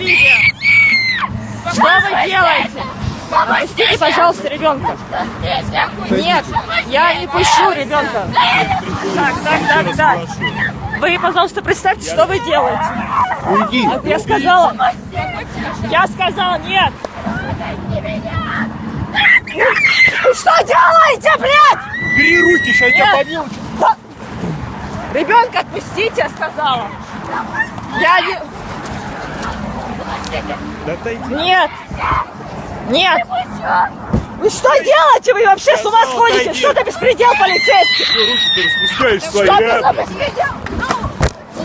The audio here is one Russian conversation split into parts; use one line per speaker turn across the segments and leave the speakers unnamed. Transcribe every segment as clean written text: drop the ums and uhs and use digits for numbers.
видео. Что вы делаете? Отпустите, пожалуйста, ребенка. Нет, я не пущу ребенка. Так. Вы, пожалуйста, представьте, что вы делаете.
Уйди.
Я сказала нет. Вы что делаете, блядь?
Бери руки, сейчас я тебя побью.
Ребенка отпустите, я сказала. Я не...
Да отойди.
Нет. Нет. Вы что делаете? Вы вообще с ума сходите? Что это беспредел полицейский?
Руки ты распускаешь свои,
Что это за беспредел?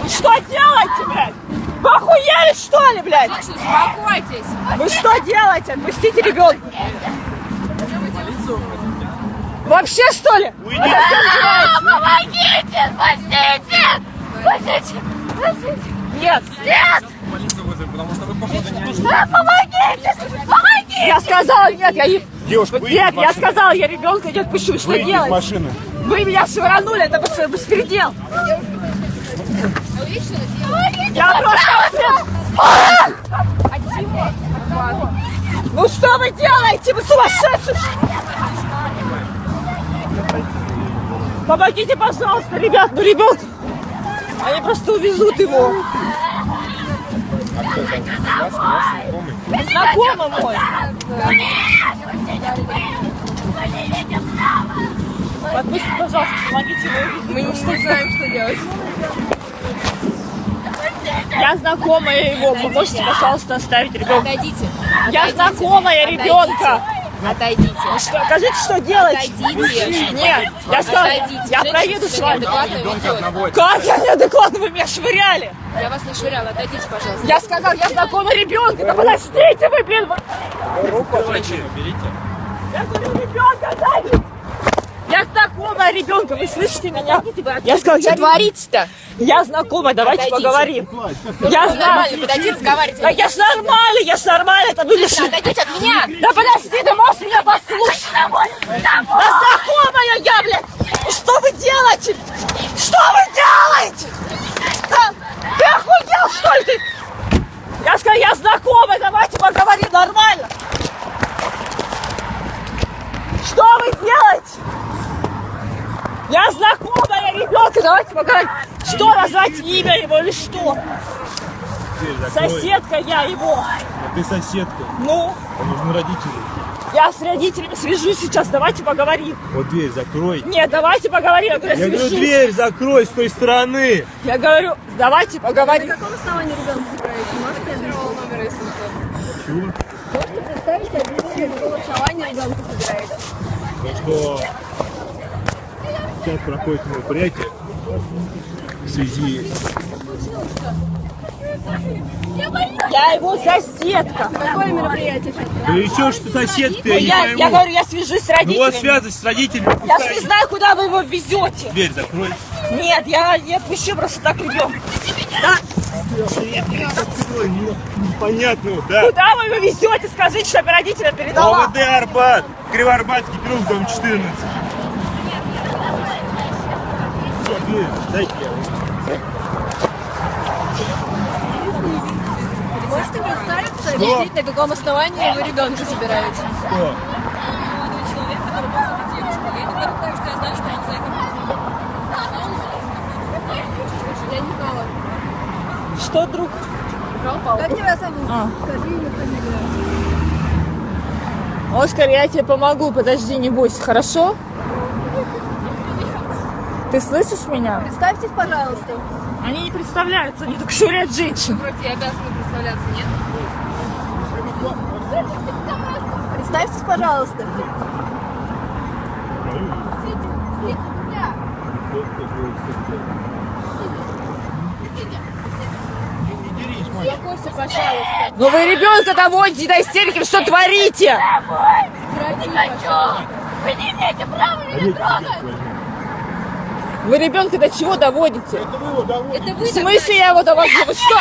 Что делаете, блядь? Вы охуели, что ли, блядь?
Успокойтесь.
Вы что делаете? Отпустите ребенка. Вообще, что ли?
Уйди.
Помогите! Спасите!
Нет.
Нет!
Потому что вы, походу, не...
Помогите! Помогите!
Я сказала нет, я не...
Девушка, выйди
Нет,
из
я
машины.
сказала, я ребенка не отпущу. Что
Выйди из
делать?
машины.
Вы меня швырнули, это беспредел. Я просто... Ну что вы делаете? Вы сумасшедшие! Помогите, пожалуйста, ребят, ну ребенка. Они просто увезут его. Знакомый мой. Отпустите, пожалуйста, помогите его.
Мы не знаем, что делать.
Я знакомая его. Вы можете, пожалуйста, оставить ребенка?
Отойдите.
Я знакомая ребенка.
Отойдите.
Скажите, что делать?
Отойдите.
Нет, я сказала,
Отойдите.
я проеду с вами.
Неадекватно ведет.
Как я неадекватно? Вы меня швыряли.
Я вас не швыряла. Отойдите, пожалуйста.
Я сказал, я знакомая ребенка. Да подождите вы, блин.
Руку берите.
Я говорю, ребенка, дайте. Я знакомая ребенка, вы слышите меня? Я сказала,
Что творится-то?
я знакомая, давайте
Отойдите.
поговорим. Я знаю.
Нормально, подойдите, разговаривайте.
Да я ж нормально, это ну лишь...
Отойдите от меня.
Да подожди, ты можешь меня послушать? Да знакомая я, блядь! Что вы делаете? Что вы делаете? Да? Ты охуел, что ли? Ты? Я сказала, я знакомая, давайте поговорим нормально. Что вы делаете? Я знакомая ребенка, давайте поговорим. Что, назвать имя его или что? Соседка я его.
Ты соседка.
Ну,
Нужны родители.
я с родителями свяжусь сейчас, давайте поговорим.
Вот дверь закрой.
Нет, давайте поговорим. Я говорю,
Я говорю,
свяжусь.
дверь закрой с той стороны.
Я говорю, давайте поговорим.
На каком основании ребенка забираете? Можете объяснить номер, если что?
Чего?
Можете представить, объяснить, на каком основании ребенка забираете?
То, что сейчас проходит мероприятие в связи...
Я его соседка.
Какое мероприятие сейчас?
Да еще что соседка, я не пойму.
Я говорю, я свяжусь с
Ну вот
родителями.
связывайся с родителями.
Я же не знаю, куда вы его везете.
Дверь закрой.
Нет, я не отпущу просто так ребенка. Да?
Ой, непонятно, да.
Куда вы его везете? Скажите, чтобы родителям передала.
ОВД Арбат. Кривоарбатский круг, дом 14. Все, дверь, дайте я.
Можете представиться, объяснить, на каком основании вы ребенка забираете?
Что?
Я не знала.
Что, друг?
Как тебя зовут? Скажи имя, фамилию.
Оскар, я тебе помогу, подожди, не бойся, хорошо? Ты слышишь меня?
Представьтесь, пожалуйста.
Они не представляются, они только шурят женщин.
Вроде я обязана представляться, нет? Представьтесь, пожалуйста. Успокойся, пожалуйста.
Ну вы ребенка доводите до истерики, вы что творите?
Прекрати, пожалуйста.
Вы не имеете права меня трогать!
Вы ребенка до чего доводите?
Это вы его доводите.
Это вы
В смысле я его довожу? Вы что?